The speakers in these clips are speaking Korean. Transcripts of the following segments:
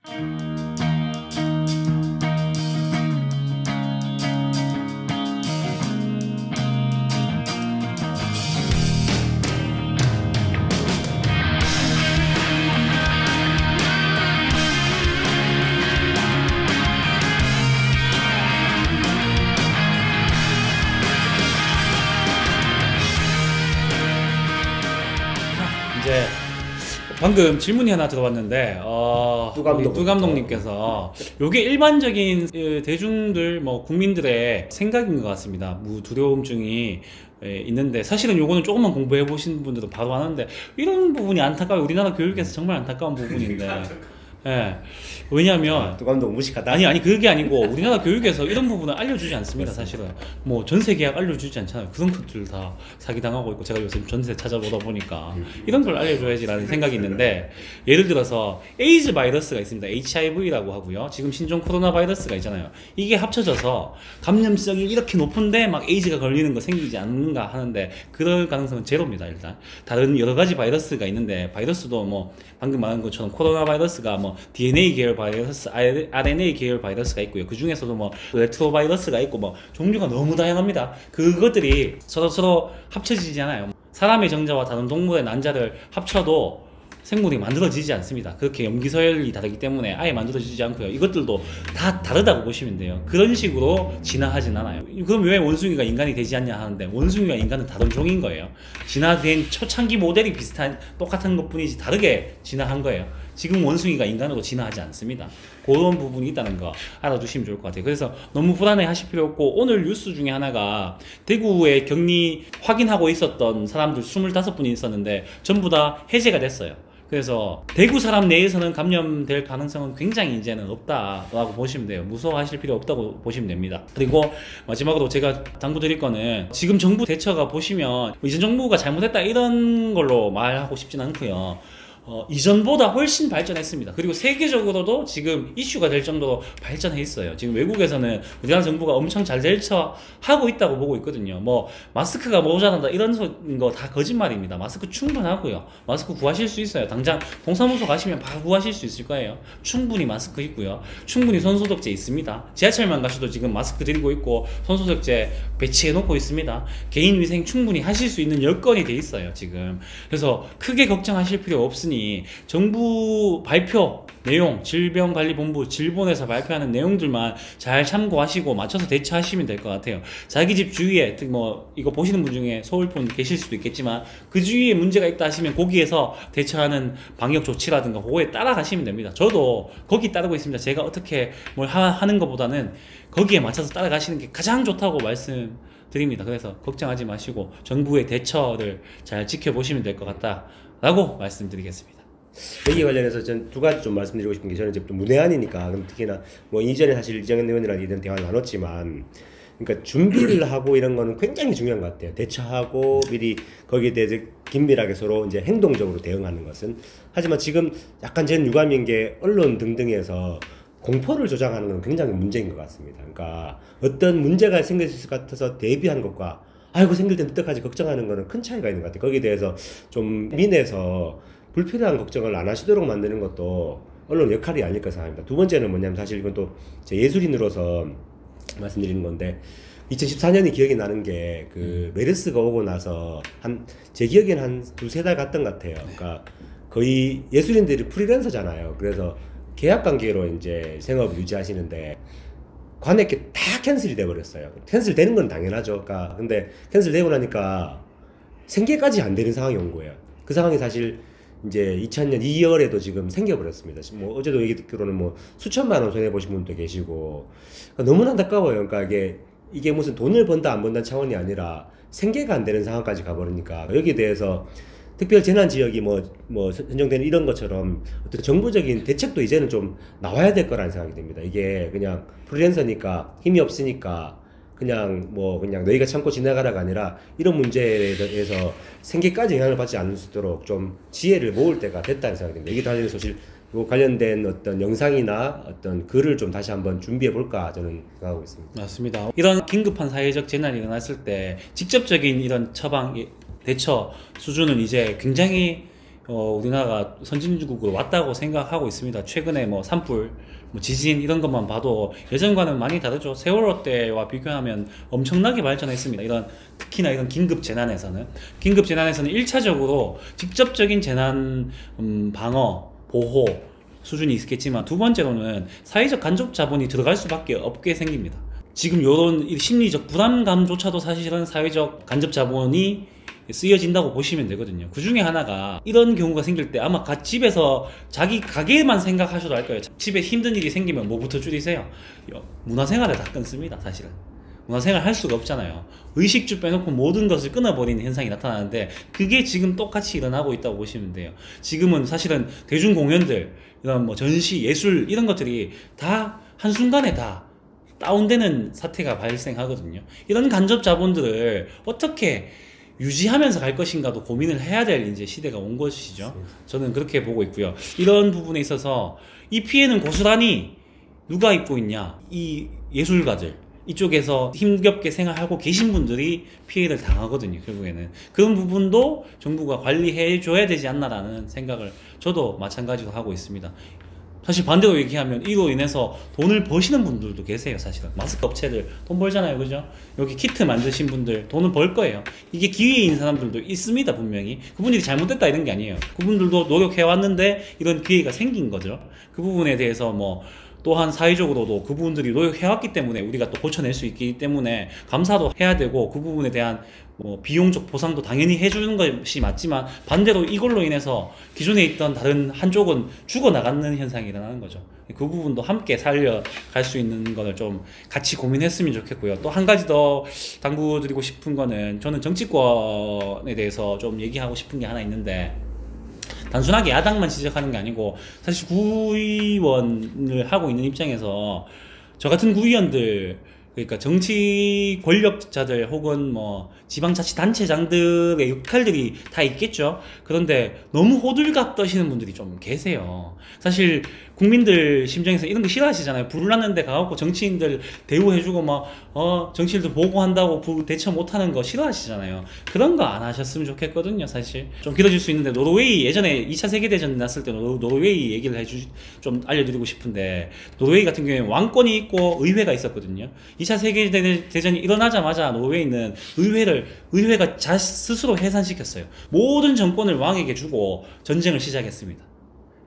이제 방금 질문이 하나 들어왔는데 뚜 감독님께서 요게 일반적인 대중들 뭐 국민들의 생각인 것 같습니다. 무두려움증이 있는데 사실은 요거는 조금만 공부해 보신 분들은 바로 아는데 이런 부분이 안타까워요. 우리나라 교육에서 정말 안타까운 부분인데 예. 왜냐면 뚜 감독 무식하다. 아니 그게 아니고 우리나라 교육에서 이런 부분을 알려주지 않습니다. 사실은 뭐 전세 계약 알려주지 않잖아요. 그런 것들 다 사기당하고 있고, 제가 요새 전세 찾아보다 보니까 이런 걸 알려줘야지라는 생각이 있는데, 예를 들어서 에이즈 바이러스가 있습니다. HIV라고 하고요. 지금 신종 코로나 바이러스가 있잖아요. 이게 합쳐져서 감염성이 이렇게 높은데 막 에이즈가 걸리는 거 생기지 않는가 하는데, 그럴 가능성은 제로입니다. 일단 다른 여러 가지 바이러스가 있는데, 바이러스도 뭐 방금 말한 것처럼 코로나 바이러스가 뭐 DNA 계열 바이러스, RNA 계열 바이러스가 있고요. 그 중에서도 뭐 레트로 바이러스가 있고, 뭐 종류가 너무 다양합니다. 그것들이 서로 합쳐지지 않아요. 사람의 정자와 다른 동물의 난자를 합쳐도 생물이 만들어지지 않습니다. 그렇게 염기서열이 다르기 때문에 아예 만들어지지 않고요. 이것들도 다 다르다고 보시면 돼요. 그런 식으로 진화하진 않아요. 그럼 왜 원숭이가 인간이 되지 않냐 하는데, 원숭이와 인간은 다른 종인 거예요. 진화된 초창기 모델이 비슷한 똑같은 것 뿐이지 다르게 진화한 거예요. 지금 원숭이가 인간으로 진화하지 않습니다. 그런 부분이 있다는 거 알아두시면 좋을 것 같아요. 그래서 너무 불안해 하실 필요 없고, 오늘 뉴스 중에 하나가 대구에 격리 확인하고 있었던 사람들 25분이 있었는데 전부 다 해제가 됐어요. 그래서 대구 사람 내에서는 감염될 가능성은 굉장히 이제는 없다라고 보시면 돼요. 무서워하실 필요 없다고 보시면 됩니다. 그리고 마지막으로 제가 당부드릴 거는, 지금 정부 대처가 보시면 이전 정부가 잘못했다 이런 걸로 말하고 싶진 않고요. 이전보다 훨씬 발전했습니다. 그리고 세계적으로도 지금 이슈가 될 정도로 발전해 있어요. 지금 외국에서는 우리나라 정부가 엄청 잘 대처하고 있다고 보고 있거든요. 뭐 마스크가 모자란다 이런 거 다 거짓말입니다. 마스크 충분하고요. 마스크 구하실 수 있어요. 당장 동사무소 가시면 바로 구하실 수 있을 거예요. 충분히 마스크 있고요. 충분히 손소독제 있습니다. 지하철만 가셔도 지금 마스크 드리고 있고 손소독제 배치해 놓고 있습니다. 개인위생 충분히 하실 수 있는 여건이 돼 있어요 지금. 그래서 크게 걱정하실 필요 없으니 정부 발표 내용, 질병관리본부 질본에서 발표하는 내용들만 잘 참고하시고 맞춰서 대처하시면 될 것 같아요. 자기 집 주위에, 뭐 이거 보시는 분 중에 서울분 계실 수도 있겠지만 그 주위에 문제가 있다 하시면 거기에서 대처하는 방역 조치라든가 그거에 따라가시면 됩니다. 저도 거기 따르고 있습니다. 제가 어떻게 뭘 하는 것보다는 거기에 맞춰서 따라가시는 게 가장 좋다고 말씀드립니다. 그래서 걱정하지 마시고 정부의 대처를 잘 지켜보시면 될 것 같다 라고 말씀드리겠습니다. 여기에 관련해서 전 두 가지 좀 말씀드리고 싶은 게, 저는 이제 또 문외한이니까, 그럼 특히나 뭐 이전에 사실 이정현 의원이랑 이런 대화를 나눴지만, 그러니까 준비를 하고 이런 거는 굉장히 중요한 것 같아요. 대처하고 미리 거기에 대해서 긴밀하게 서로 이제 행동적으로 대응하는 것은. 하지만 지금 약간 전 유감인 게, 언론 등등에서 공포를 조장하는 건 굉장히 문제인 것 같습니다. 그러니까 어떤 문제가 생길 수 있을 것 같아서 대비한 것과 아이고 생길 땐 어떡하지 걱정하는 거는 큰 차이가 있는 것 같아요. 거기에 대해서 좀 민에서 불필요한 걱정을 안 하시도록 만드는 것도 언론 역할이 아닐까 생각합니다. 두 번째는 뭐냐면, 사실 이건 또 제 예술인으로서 말씀드리는 건데, 2014년이 기억이 나는 게, 그 메르스가 오고 나서 제 기억에는 한 두세 달 갔던 것 같아요. 그러니까 거의 예술인들이 프리랜서잖아요. 그래서 계약 관계로 이제 생업을 유지하시는데 관액이 다 캔슬이 돼버렸어요. 캔슬 되는 건 당연하죠. 그러니까 근데 캔슬 되고 나니까 생계까지 안 되는 상황이 온 거예요. 그 상황이 사실 이제 2000년 2월에도 지금 생겨버렸습니다. 뭐 어제도 얘기 듣기로는 뭐 수천만 원 손해보신 분도 계시고, 그러니까 너무 안타까워요. 그러니까 이게 무슨 돈을 번다 안 번다는 차원이 아니라 생계가 안 되는 상황까지 가버리니까, 여기에 대해서 특별 재난 지역이 뭐 선정되는 이런 것처럼 어떤 정부적인 대책도 이제는 좀 나와야 될 거라는 생각이 듭니다. 이게 그냥 프리랜서니까 힘이 없으니까 그냥 너희가 참고 지나가라가 아니라, 이런 문제에 대해서 생계까지 영향을 받지 않을 수 있도록 좀 지혜를 모을 때가 됐다는 생각이 듭니다. 이게 사실 사실 관련된 어떤 영상이나 어떤 글을 좀 다시 한번 준비해 볼까 저는 생각하고 있습니다. 맞습니다. 이런 긴급한 사회적 재난이 일어났을 때 직접적인 이런 처방, 대처 수준은 이제 굉장히 우리나라가 선진국으로 왔다고 생각하고 있습니다. 최근에 뭐 산불, 뭐 지진 이런 것만 봐도 예전과는 많이 다르죠. 세월호 때와 비교하면 엄청나게 발전했습니다. 이런 특히나 이런 긴급 재난에서는 1차적으로 직접적인 재난 방어, 보호 수준이 있겠지만 두 번째로는 사회적 간접 자본이 들어갈 수밖에 없게 생깁니다. 지금 이런 심리적 불안감조차도 사실은 사회적 간접 자본이 쓰여진다고 보시면 되거든요. 그 중에 하나가 이런 경우가 생길 때 아마 집에서 자기 가게만 생각하셔도 알 거예요. 집에 힘든 일이 생기면 뭐부터 줄이세요? 문화생활을 다 끊습니다. 사실은 문화생활 할 수가 없잖아요. 의식주 빼놓고 모든 것을 끊어버리는 현상이 나타나는데 그게 지금 똑같이 일어나고 있다고 보시면 돼요. 지금은 사실은 대중공연들, 이런 뭐 전시, 예술 이런 것들이 다 한순간에 다 다운되는 사태가 발생하거든요. 이런 간접 자본들을 어떻게 유지하면서 갈 것인가도 고민을 해야 될 이제 시대가 온 것이죠. 저는 그렇게 보고 있고요. 이런 부분에 있어서 이 피해는 고스란히 누가 입고 있냐? 이 예술가들, 이쪽에서 힘겹게 생활하고 계신 분들이 피해를 당하거든요. 결국에는 그런 부분도 정부가 관리해 줘야 되지 않나라는 생각을 저도 마찬가지로 하고 있습니다. 사실 반대로 얘기하면 이로 인해서 돈을 버시는 분들도 계세요. 사실은 마스크 업체들 돈 벌잖아요, 그죠? 여기 키트 만드신 분들 돈을 벌 거예요. 이게 기회인 사람들도 있습니다. 분명히 그분들이 잘못됐다 이런 게 아니에요. 그분들도 노력해왔는데 이런 기회가 생긴 거죠. 그 부분에 대해서 뭐 또한 사회적으로도 그분들이 노력해왔기 때문에 우리가 또 고쳐낼 수 있기 때문에 감사도 해야 되고, 그 부분에 대한 뭐 비용적 보상도 당연히 해주는 것이 맞지만, 반대로 이걸로 인해서 기존에 있던 다른 한쪽은 죽어나가는 현상이 일어나는 거죠. 그 부분도 함께 살려갈 수 있는 거를 좀 같이 고민했으면 좋겠고요. 또 한 가지 더 당부드리고 싶은 거는, 저는 정치권에 대해서 좀 얘기하고 싶은 게 하나 있는데, 단순하게 야당만 지적하는 게 아니고 사실 구의원을 하고 있는 입장에서 저 같은 구의원들, 그러니까 정치 권력자들 혹은 뭐 지방자치단체장들의 역할들이 다 있겠죠. 그런데 너무 호들갑 떠시는 분들이 좀 계세요. 사실 국민들 심정에서 이런 거 싫어하시잖아요. 불났는데 가갖고 정치인들 대우해주고 막 정치인들 보고한다고 대처 못하는 거 싫어하시잖아요. 그런 거 안 하셨으면 좋겠거든요. 사실 좀 길어질 수 있는데, 노르웨이 예전에 2차 세계대전 났을 때 노르웨이 얘기를 좀 알려드리고 싶은데, 노르웨이 같은 경우에는 왕권이 있고 의회가 있었거든요. 2차 세계대전이 일어나자마자 노르웨이는 의회가 스스로 해산시켰어요. 모든 정권을 왕에게 주고 전쟁을 시작했습니다.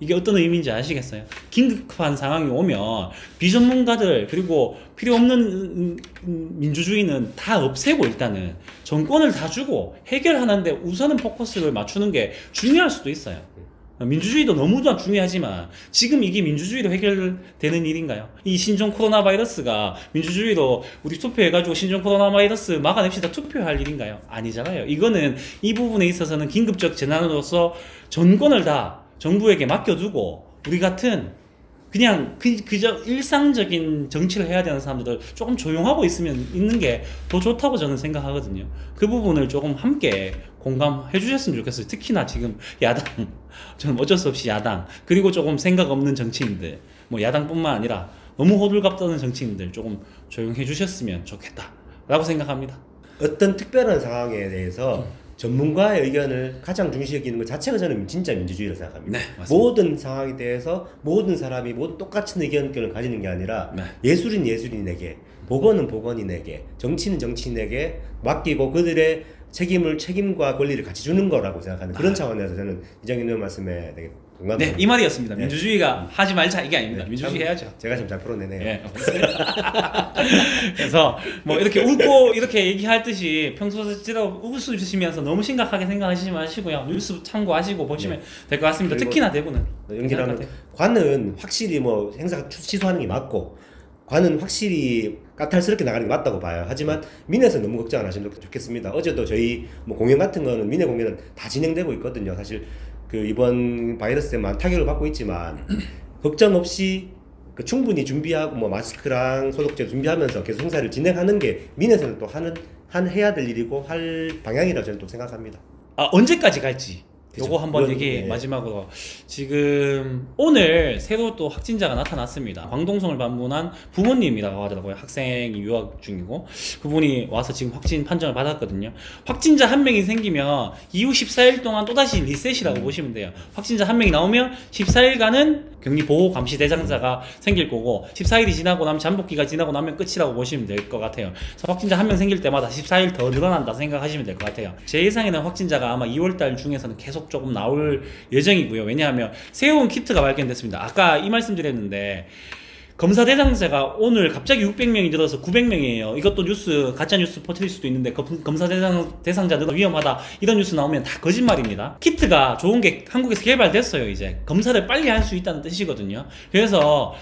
이게 어떤 의미인지 아시겠어요? 긴급한 상황이 오면 비전문가들 그리고 필요 없는 민주주의는 다 없애고 일단은 정권을 다 주고 해결하는데 우선은 포커스를 맞추는 게 중요할 수도 있어요. 민주주의도 너무나 중요하지만 지금 이게 민주주의로 해결되는 일인가요? 이 신종 코로나 바이러스가 민주주의로 우리 투표해가지고 신종 코로나 바이러스 막아냅시다 투표할 일인가요? 아니잖아요. 이거는 이 부분에 있어서는 긴급적 재난으로서 전권을 다 정부에게 맡겨두고 우리 같은 그냥 그저 일상적인 정치를 해야 되는 사람들 조금 조용하고 있는 게 더 좋다고 저는 생각하거든요. 그 부분을 조금 함께 공감해 주셨으면 좋겠어요. 특히나 지금 야당, 저는 어쩔 수 없이 야당, 그리고 조금 생각 없는 정치인들, 뭐 야당뿐만 아니라 너무 호들갑 떠는 정치인들 조금 조용해 주셨으면 좋겠다 라고 생각합니다. 어떤 특별한 상황에 대해서 전문가의 의견을 가장 중시 여기는 것 자체가 저는 진짜 민주주의라고 생각합니다. 네, 맞습니다. 모든 상황에 대해서 모든 사람이 똑같은 의견을 가지는 게 아니라, 네. 예술인 예술인에게, 복원은 복원인에게, 정치는 정치인에게 맡기고 그들의 책임과 권리를 같이 주는 거라고 생각하는 그런 차원에서 저는 이정현 의원 말씀에 되게 공감합니다. 네, 이 말이었습니다. 네. 민주주의가 하지 말자 이게 아닙니다. 네, 민주주의 참, 해야죠. 제가 좀 잘 풀어내네요. 예, 그래서 뭐 이렇게 웃고 이렇게 얘기할 듯이 평소처럼 웃으시면서 너무 심각하게 생각하시지 마시고요. 뉴스 참고하시고 보시면 될 것 같습니다. 특히나 대구는. 연기라는 관은 확실히 뭐 행사 취소하는 게 맞고, 관은 확실히 까탈스럽게 나가는 게 맞다고 봐요. 하지만 민에서 너무 걱정 안 하시면 좋겠습니다. 어제도 저희 뭐 공연 같은 거는 민의 공연은 다 진행되고 있거든요. 사실 그 이번 바이러스에만 타격을 받고 있지만 걱정 없이 충분히 준비하고 뭐 마스크랑 소독제 준비하면서 계속 행사를 진행하는 게 민에서는 또 해야 될 일이고 할 방향이라고 저는 또 생각합니다. 언제까지 갈지 그죠. 요거 한번 그건, 얘기 네. 마지막으로 지금 오늘 새로 또 확진자가 나타났습니다. 광동성을 방문한 부모님이라고 하더라고요. 학생이 유학 중이고 그분이 와서 지금 확진 판정을 받았거든요. 확진자 한 명이 생기면 이후 14일 동안 또다시 리셋이라고 보시면 돼요. 확진자 한 명이 나오면 14일간은 격리 보호 감시 대상자가 생길 거고 14일이 지나고 나면 잠복기가 지나고 나면 끝이라고 보시면 될 것 같아요. 그래서 확진자 한 명 생길 때마다 14일 더 늘어난다 생각하시면 될 것 같아요. 제 예상에는 확진자가 아마 2월달 중에서는 계속 조금 나올 예정이고요. 왜냐하면 새로운 키트가 발견됐습니다. 아까 이 말씀 드렸는데 검사 대상자가 오늘 갑자기 600명이 늘어서 900명이에요. 이것도 뉴스 가짜 뉴스 퍼뜨릴 수도 있는데 검사 대상자 늘어 위험하다 이런 뉴스 나오면 다 거짓말입니다. 키트가 좋은 게 한국에서 개발됐어요. 이제 검사를 빨리 할 수 있다는 뜻이거든요. 그래서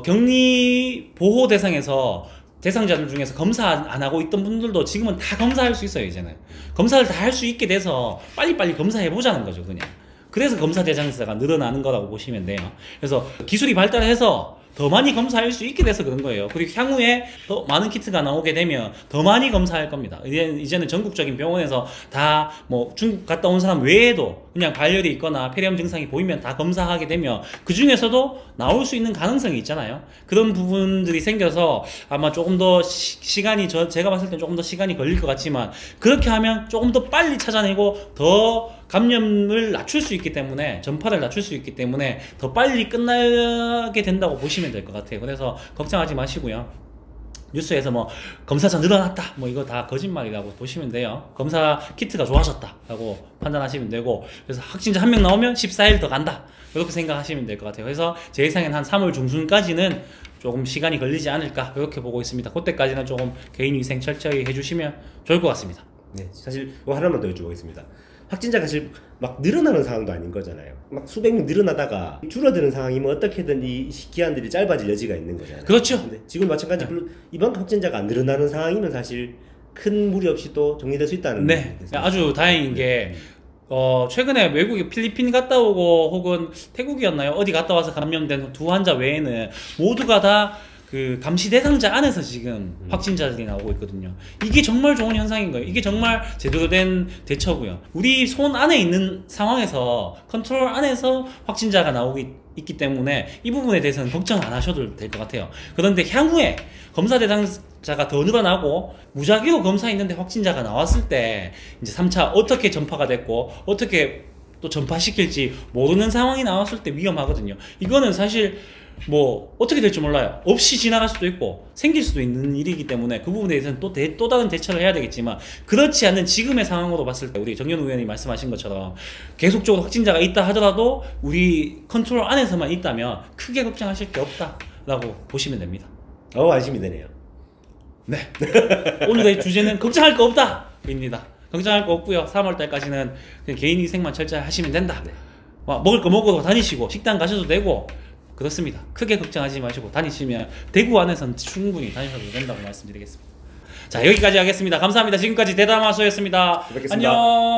격리 보호 대상에서 대상자들 중에서 검사 안 하고 있던 분들도 지금은 다 검사할 수 있어요. 이제는 검사를 다 할 수 있게 돼서 빨리빨리 검사해 보자는 거죠. 그냥 그래서 검사 대상자가 늘어나는 거라고 보시면 돼요. 그래서 기술이 발달해서 더 많이 검사할 수 있게 돼서 그런 거예요. 그리고 향후에 더 많은 키트가 나오게 되면 더 많이 검사할 겁니다. 이제는 전국적인 병원에서 다 뭐 중국 갔다 온 사람 외에도 그냥 발열이 있거나 폐렴 증상이 보이면 다 검사하게 되면 그 중에서도 나올 수 있는 가능성이 있잖아요. 그런 부분들이 생겨서 아마 조금 더 시간이 제가 봤을 때 조금 더 시간이 걸릴 것 같지만 그렇게 하면 조금 더 빨리 찾아내고 더 감염을 낮출 수 있기 때문에 전파를 낮출 수 있기 때문에 더 빨리 끝나게 된다고 보시면 될 것 같아요. 그래서 걱정하지 마시고요. 뉴스에서 뭐 검사자 늘어났다 뭐 이거 다 거짓말이라고 보시면 돼요. 검사 키트가 좋아졌다 라고 판단하시면 되고 그래서 확진자 한 명 나오면 14일 더 간다 이렇게 생각하시면 될 것 같아요. 그래서 제 예상엔 한 3월 중순까지는 조금 시간이 걸리지 않을까 이렇게 보고 있습니다. 그때까지는 조금 개인위생 철저히 해주시면 좋을 것 같습니다. 네, 사실 뭐 하나만 더 여쭤보겠습니다. 확진자가 사실 막 늘어나는 상황도 아닌 거잖아요. 막 수백 명 늘어나다가 줄어드는 상황이면 어떻게든 이 기한들이 짧아질 여지가 있는 거잖아요. 그렇죠. 근데 지금 마찬가지 물론 이번 확진자가 안 늘어나는 상황이면 사실 큰 무리 없이 또 정리될 수 있다는. 네, 아주 다행인 게 최근에 외국에 필리핀 갔다 오고 혹은 태국이었나요? 어디 갔다 와서 감염된 두 환자 외에는 모두가 다 그 감시 대상자 안에서 지금 확진자들이 나오고 있거든요. 이게 정말 좋은 현상인 거예요. 이게 정말 제대로 된 대처고요. 우리 손 안에 있는 상황에서 컨트롤 안에서 확진자가 나오고 있기 때문에 이 부분에 대해서는 걱정 안 하셔도 될 것 같아요. 그런데 향후에 검사 대상자가 더 늘어나고 무작위로 검사했는데 확진자가 나왔을 때 이제 3차 어떻게 전파가 됐고 어떻게 또 전파시킬지 모르는 상황이 나왔을 때 위험하거든요. 이거는 사실 뭐 어떻게 될지 몰라요. 없이 지나갈 수도 있고 생길 수도 있는 일이기 때문에 그 부분에 대해서는 또 다른 대처를 해야 되겠지만 그렇지 않은 지금의 상황으로 봤을 때 우리 정연우 의원이 말씀하신 것처럼 계속적으로 확진자가 있다 하더라도 우리 컨트롤 안에서만 있다면 크게 걱정하실 게 없다라고 보시면 됩니다. 안심이 되네요. 네. 오늘의 주제는 걱정할 거 없다 입니다. 걱정할 거 없고요. 3월달까지는 그냥 개인위생만 철저히 하시면 된다. 네. 먹을 거 먹고 다니시고 식당 가셔도 되고 그렇습니다. 크게 걱정하지 마시고 다니시면 대구 안에서는 충분히 다니셔도 된다고 말씀드리겠습니다. 자, 여기까지 하겠습니다. 감사합니다. 지금까지 대담하소였습니다. 뵙겠습니다. 안녕.